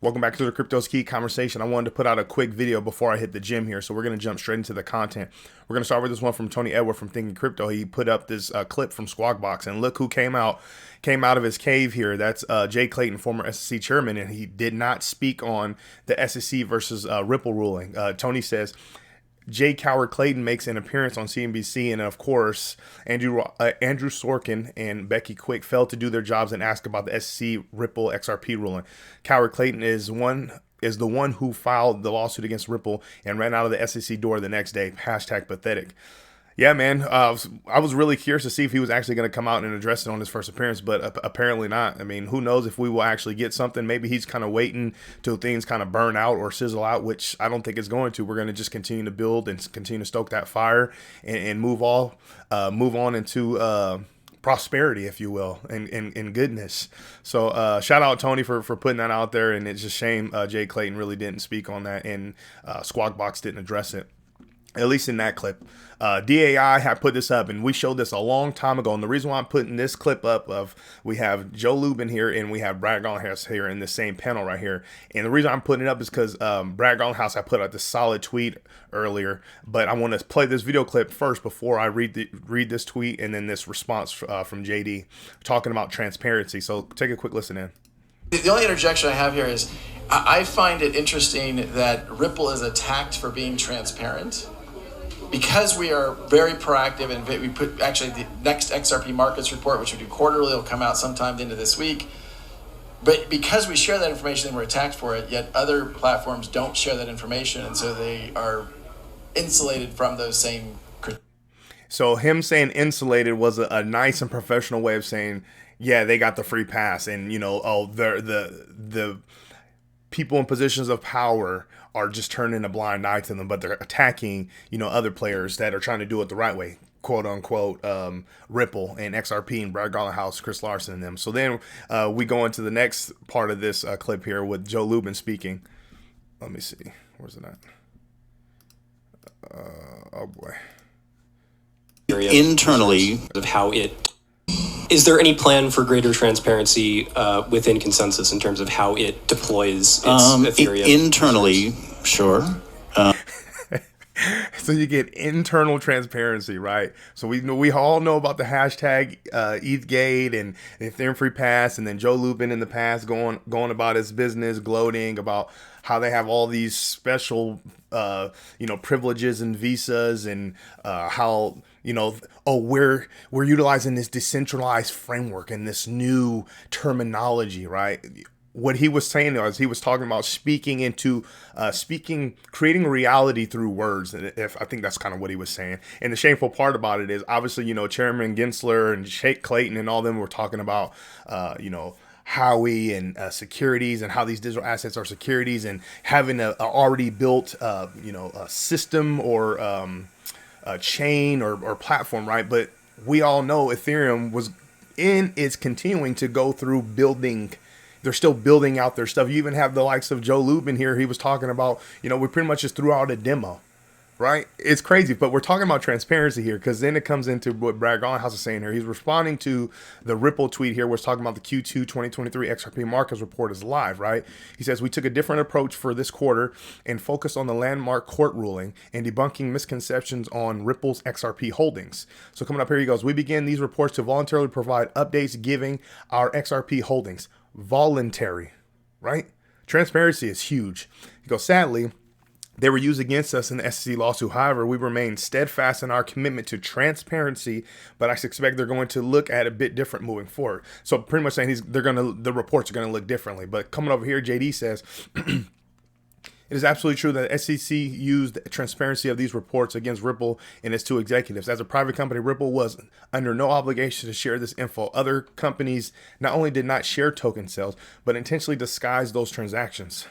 Welcome back to the Crypto's Key conversation. I wanted to put out a quick video before I hit the gym here, so we're going to jump straight into the content. We're going to start with this one from Tony Edward from Thinking Crypto. He put up this clip from Squawk Box, and look who came out of his cave here. That's Jay Clayton, former SEC chairman, and he did not speak on the SEC versus Ripple ruling. Tony says, Jay Coward Clayton makes an appearance on CNBC, and of course, Andrew Sorkin and Becky Quick failed to do their jobs and ask about the SEC Ripple XRP ruling. Coward Clayton is the one who filed the lawsuit against Ripple and ran out of the SEC door the next day. Hashtag pathetic. Yeah, man. I was really curious to see if he was actually going to come out and address it on his first appearance, but apparently not. I mean, who knows if we will actually get something? Maybe he's kind of waiting till things kind of burn out or sizzle out, which I don't think it's going to. We're going to just continue to build and continue to stoke that fire and move on into prosperity, if you will, and goodness. So shout out Tony for putting that out there, and it's a shame Jay Clayton really didn't speak on that, and Squawk Box didn't address it. At least in that clip. DAI had put this up, and we showed this a long time ago. And the reason why I'm putting this clip up we have Joe Lubin here and we have Brad Garlinghouse here in the same panel right here. And the reason I'm putting it up is because Brad Garlinghouse, I put out this solid tweet earlier, but I want to play this video clip first before I read this tweet and then this response from JD talking about transparency. So take a quick listen in. The only interjection I have here is I find it interesting that Ripple is attacked for being transparent. Because we are very proactive, and we put actually the next XRP markets report, which we do quarterly, will come out sometime into this week. But because we share that information and we're attacked for it, yet other platforms don't share that information, and so they are insulated from those same. So him saying insulated was a nice and professional way of saying, yeah, they got the free pass, and the people in positions of power are just turning a blind eye to them, but they're attacking, other players that are trying to do it the right way, quote unquote, Ripple and XRP and Brad Garlinghouse, Chris Larson and them. So then we go into the next part of this clip here with Joe Lubin speaking. Let me see. Where's it at? Oh boy. Internally of how it. Is there any plan for greater transparency within Consensus in terms of how it deploys its Ethereum? Internally, sure. So you get internal transparency, right? So we all know about the hashtag ETHGate and Ethereum Free Pass, and then Joe Lubin in the past going about his business, gloating about how they have all these special privileges and visas, and how we're utilizing this decentralized framework and this new terminology, right? What he was saying was he was talking about creating reality through words. And I think that's kind of what he was saying. And the shameful part about it is obviously, Chairman Gensler and Jake Clayton and all of them were talking about, Howie and securities and how these digital assets are securities and having a already built, a system or a chain or platform, right? But we all know Ethereum is continuing to go through building. They're still building out their stuff. You even have the likes of Joe Lubin here. He was talking about, we pretty much just threw out a demo, right? It's crazy, but we're talking about transparency here because then it comes into what Brad Garlinghouse is saying here. He's responding to the Ripple tweet here where it's talking about the Q2 2023 XRP markets report is live, right? He says, we took a different approach for this quarter and focused on the landmark court ruling and debunking misconceptions on Ripple's XRP holdings. So coming up here, he goes, we began these reports to voluntarily provide updates giving our XRP holdings. Voluntary, right? Transparency is huge. He goes, sadly, they were used against us in the SEC lawsuit. However, we remain steadfast in our commitment to transparency, but I suspect they're going to look at it a bit different moving forward. So pretty much saying the reports are going to look differently. But coming over here, JD says, it is absolutely true that SEC used the transparency of these reports against Ripple and its two executives. As a private company, Ripple was under no obligation to share this info. Other companies not only did not share token sales, but intentionally disguised those transactions.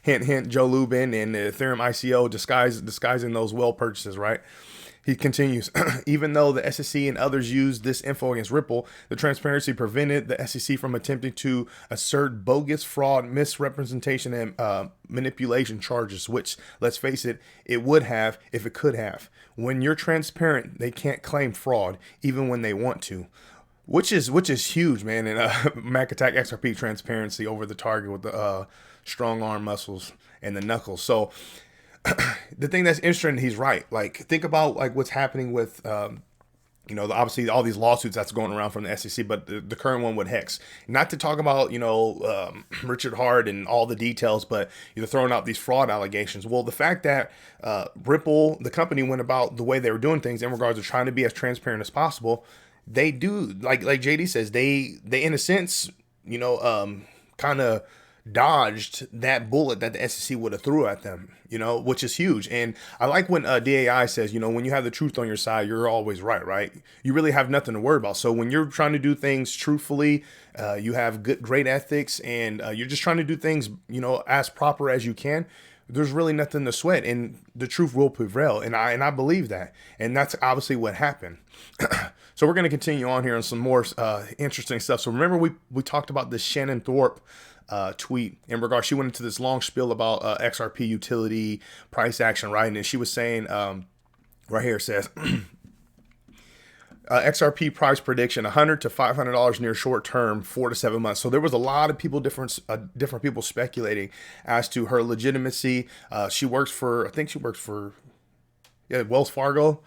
Hint, hint, Joe Lubin and the Ethereum ICO disguising those well purchases, right? He continues, even though the SEC and others used this info against Ripple, the transparency prevented the SEC from attempting to assert bogus fraud, misrepresentation, and manipulation charges, which, let's face it, it would have if it could have. When you're transparent, they can't claim fraud, even when they want to. which is huge, man. And Mac Attack XRP transparency over the target with the strong arm muscles and the knuckles. So the thing that's interesting, he's right. Like, think about like what's happening with obviously all these lawsuits that's going around from the SEC, but the current one with Hex. Not to talk about, Richard Hart and all the details, but you're throwing out these fraud allegations. Well, the fact that Ripple, the company, went about the way they were doing things in regards to trying to be as transparent as possible, they do, like JD says, they in a sense, kind of dodged that bullet that the SEC would have threw at them, which is huge. And I like when DAI says, when you have the truth on your side, you're always right? You really have nothing to worry about. So when you're trying to do things truthfully, you have great ethics, and you're just trying to do things, as proper as you can, there's really nothing to sweat, and the truth will prevail. And I believe that. And that's obviously what happened. So we're going to continue on here on some more interesting stuff. So remember, we talked about this Shannon Thorpe tweet in regards. She went into this long spiel about XRP utility, price action, right? And she was saying, right here it says, XRP price prediction: $100 to $500 near short term, 4 to 7 months. So there was a lot of people, different people speculating as to her legitimacy. She works for Wells Fargo.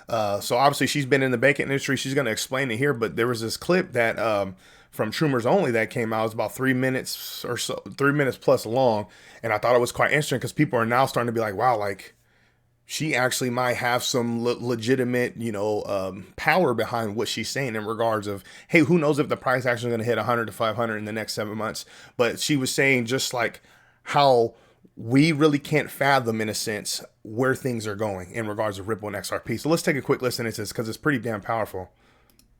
So obviously she's been in the banking industry. She's going to explain it here, but there was this clip that from Trummers Only that came out. It was about 3 minutes or so, 3 minutes plus long. And I thought it was quite interesting because people are now starting to be like, wow, like she actually might have some legitimate, power behind what she's saying in regards of, hey, who knows if the price action is going to hit 100 to 500 in the next 7 months. But she was saying just like how we really can't fathom, in a sense, where things are going in regards to Ripple and XRP. So let's take a quick listen to this because it's pretty damn powerful.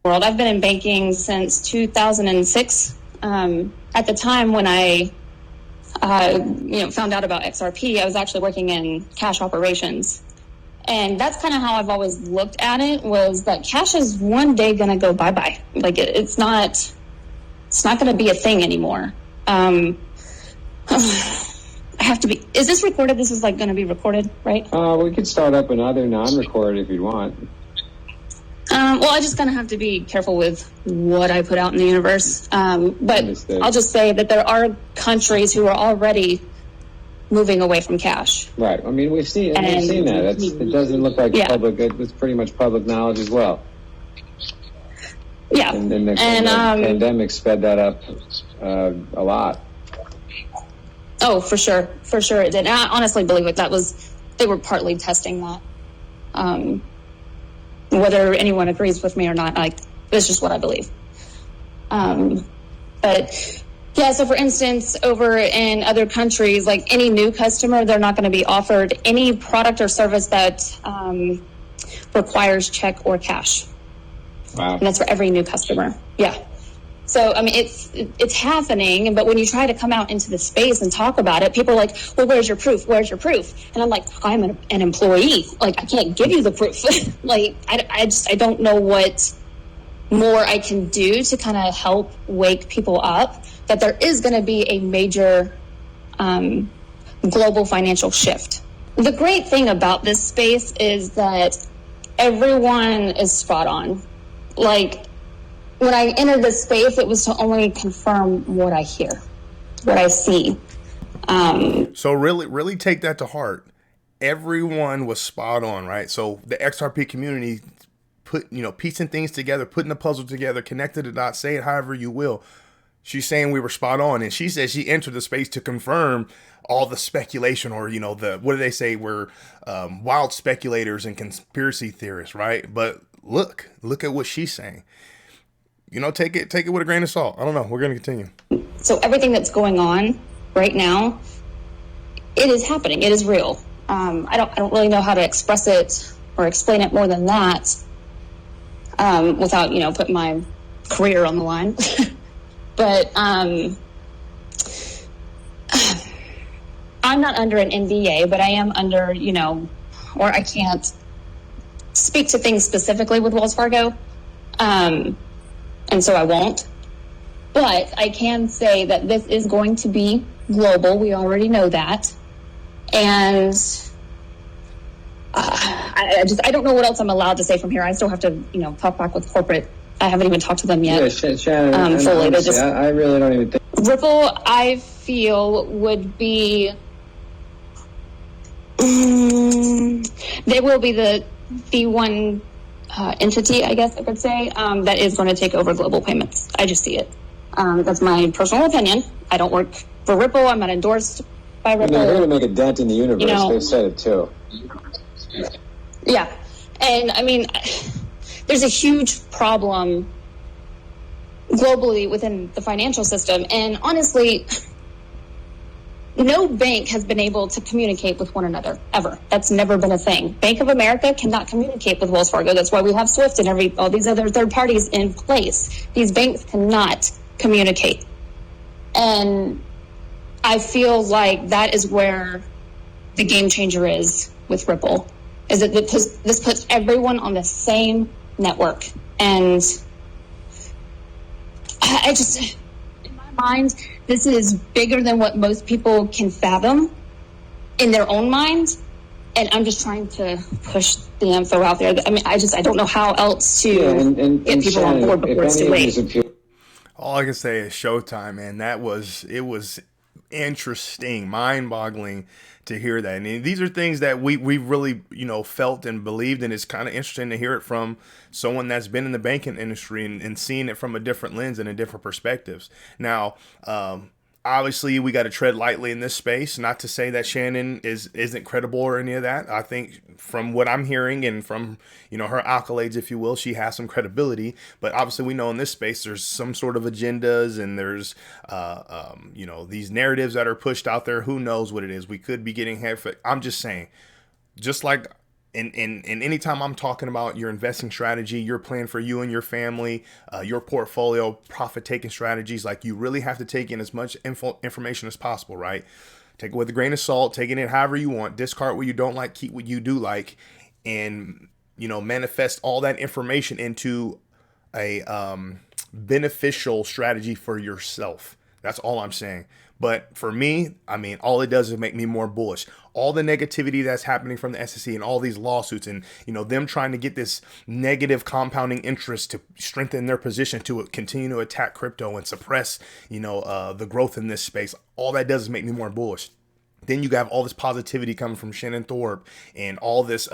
World. I've been in banking since 2006. At the time when I, found out about XRP, I was actually working in cash operations. And that's kind of how I've always looked at it, was that cash is one day going to go bye-bye. Like it's not going to be a thing anymore. I have to be, is this recorded? This is like going to be recorded, right? We could start up another non-recorded if you'd want. Well, I just kind of have to be careful with what I put out in the universe. But Understood. I'll just say that there are countries who are already moving away from cash. Right. I mean, we've seen that. It doesn't look like public. It's pretty much public knowledge as well. Yeah. And the pandemic sped that up a lot. Oh, for sure. For sure it did. And I honestly believe it. They were partly testing that. Whether anyone agrees with me or not, that's just what I believe. But yeah, so for instance, over in other countries, like any new customer, they're not going to be offered any product or service that requires check or cash. Wow. And that's for every new customer. Yeah. So, I mean, it's happening, but when you try to come out into the space and talk about it, people are like, well, where's your proof? Where's your proof? And I'm like, I'm an employee. Like, I can't give you the proof. Like, I don't know what more I can do to kind of help wake people up that there is going to be a major global financial shift. The great thing about this space is that everyone is spot on. Like, when I entered this space, it was to only confirm what I hear, what I see. So really take that to heart. Everyone was spot on, right? So the XRP community put, piecing things together, putting the puzzle together, connected the dots, say it however you will. She's saying we were spot on. And she says she entered the space to confirm all the speculation, or, what do they say? We're wild speculators and conspiracy theorists, right? But look at what she's saying. Take it with a grain of salt. I don't know. We're going to continue. So everything that's going on right now, it is happening. It is real. I don't really know how to express it or explain it more than that, without, putting my career on the line. But I'm not under an NDA, but I am under, or I can't speak to things specifically with Wells Fargo. And so I won't. But I can say that this is going to be global. We already know that. And I don't know what else I'm allowed to say from here. I still have to, talk back with corporate I haven't even talked to them yet. Yeah, Shannon, fully. Honestly, I really don't even think. Ripple, I feel, would be. They will be the one entity, I guess I could say, that is going to take over global payments. I just see it. That's my personal opinion. I don't work for Ripple. I'm not endorsed by Ripple. They're going to make a dent in the universe. You know, they've said it too. Yeah. And I mean, there's a huge problem globally within the financial system. And honestly, no bank has been able to communicate with one another ever. That's never been a thing. Bank of America cannot communicate with Wells Fargo. That's why we have SWIFT and all these other third parties in place. These banks cannot communicate. And I feel like that is where the game changer is with Ripple, is that this puts everyone on the same network. And I just, in my mind, this is bigger than what most people can fathom in their own mind. And I'm just trying to push the info out there. I mean, I don't know how else to get people Shannon, on board before it's too late. All I can say is showtime, man. It was interesting, mind-boggling to hear that. And these are things that we've really, felt and believed, and it's kind of interesting to hear it from someone that's been in the banking industry and seeing it from a different lens and in different perspectives. Now, obviously, we got to tread lightly in this space. Not to say that Shannon isn't credible or any of that. I think from what I'm hearing and from her accolades, if you will, she has some credibility. But obviously, we know in this space there's some sort of agendas and there's these narratives that are pushed out there. Who knows what it is? We could be getting head. I'm just saying, just like. And anytime I'm talking about your investing strategy, your plan for you and your family, your portfolio, profit-taking strategies, like you really have to take in as much information as possible, right? Take it with a grain of salt, taking it however you want, discard what you don't like, keep what you do like, and, manifest all that information into a beneficial strategy for yourself. That's all I'm saying. But for me, I mean, all it does is make me more bullish. All the negativity that's happening from the SEC and all these lawsuits and, them trying to get this negative compounding interest to strengthen their position to continue to attack crypto and suppress, the growth in this space. All that does is make me more bullish. Then you have all this positivity coming from Shannon Thorpe and all this,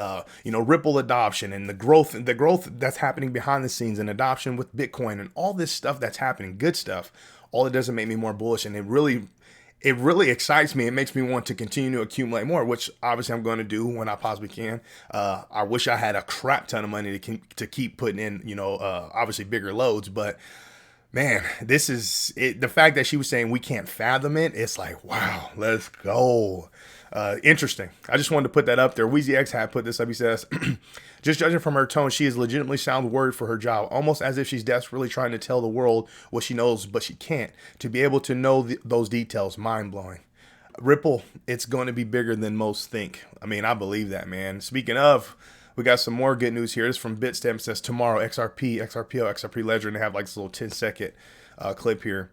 Ripple adoption and the growth that's happening behind the scenes and adoption with Bitcoin and all this stuff that's happening, good stuff. All it does is make me more bullish, and it really excites me. It makes me want to continue to accumulate more, which obviously I'm going to do when I possibly can. I wish I had a crap ton of money to keep putting in, obviously bigger loads, but man, this is it. The fact that she was saying we can't fathom it, it's like, wow, let's go. Interesting. I just wanted to put that up there. Weezy X had put this up. He says, just judging from her tone, she is legitimately sound word for her job, almost as if she's desperately trying to tell the world what she knows, but she can't. To be able to know those details, mind-blowing. Ripple, it's going to be bigger than most think. I mean, I believe that, man. Speaking of, we got some more good news here. This is from Bitstamp. It says tomorrow, XRP, XRPO, XRP Ledger, and they have like this little 10-second clip here.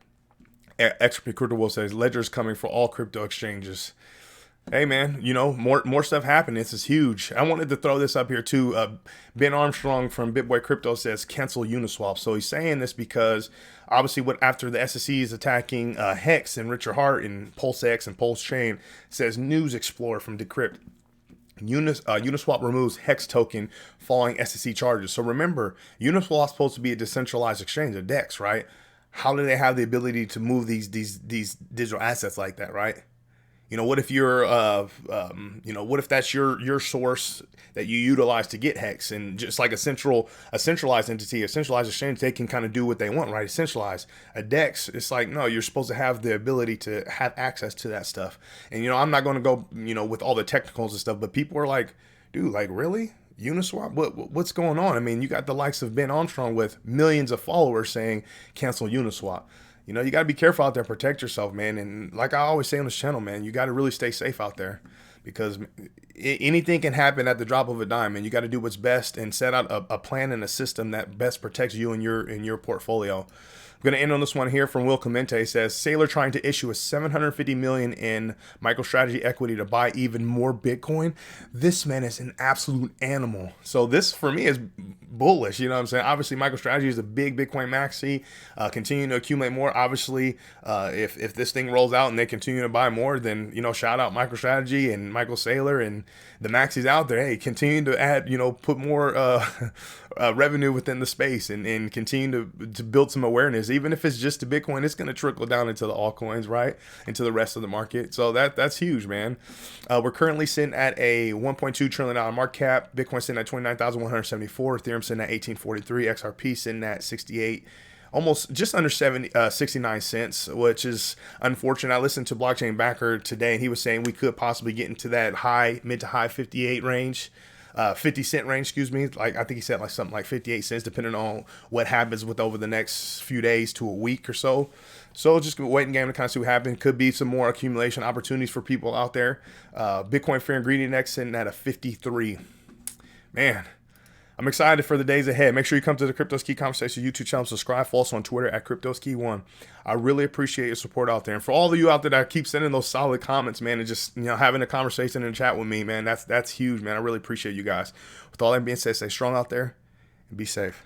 XRP Crypto World says Ledger's coming for all crypto exchanges. Hey man, more stuff happening. This is huge. I wanted to throw this up here too. Ben Armstrong from BitBoy Crypto says cancel Uniswap. So he's saying this because obviously after the SEC is attacking Hex and Richard Hart and PulseX and Pulse Chain, says News Explorer from Decrypt. Uniswap removes Hex token following SEC charges. So remember, Uniswap is supposed to be a decentralized exchange, a DEX, right? How do they have the ability to move these digital assets like that, right? What if you're, what if that's your source that you utilize to get Hex, and just like a centralized entity, a centralized exchange, they can kind of do what they want, right? Centralized. A DEX, it's like, no, you're supposed to have the ability to have access to that stuff. And, I'm not going to go, with all the technicals and stuff, but people are like, dude, like, really? Uniswap? What's going on? I mean, you got the likes of Ben Armstrong with millions of followers saying cancel Uniswap. You got to be careful out there, protect yourself, man. And like I always say on this channel, man, you got to really stay safe out there because anything can happen at the drop of a dime, and you got to do what's best and set out a plan and a system that best protects you and your portfolio. I'm going to end on this one here from Will Clemente. He says, Saylor trying to issue a $750 million in MicroStrategy equity to buy even more Bitcoin. This man is an absolute animal. So this for me is bullish. You know what I'm saying? Obviously, MicroStrategy is a big Bitcoin maxi, continuing to accumulate more. Obviously, if this thing rolls out and they continue to buy more, then, you know, shout out MicroStrategy and Michael Saylor and the maxis out there. Hey, continue to add, you know, put more revenue within the space and continue to build some awareness. Even if it's just to Bitcoin, it's going to trickle down into the altcoins, right? Into the rest of the market. So that's huge, man. We're currently sitting at a $1.2 trillion market cap. Bitcoin sitting at 29,174. Ethereum sitting at 1843. XRP sitting at 68. Almost just under 69 cents, which is unfortunate. I listened to Blockchain Backer today, and he was saying we could possibly get into that mid to high 58 range. 50-cent range, excuse me. Like, I think he said like something like 58 cents, depending on what happens with over the next few days to a week or so. So just waiting game to kind of see what happens. Could be some more accumulation opportunities for people out there. Bitcoin Fear and Greed Index sitting at a 53. Man, I'm excited for the days ahead. Make sure you come to the Crypto Ski Conversation YouTube channel. Subscribe. Follow us on Twitter at CryptoSki1. I really appreciate your support out there. And for all of you out there that keep sending those solid comments, man, and just, you know, having a conversation and chat with me, man, that's huge, man. I really appreciate you guys. With all that being said, stay strong out there and be safe.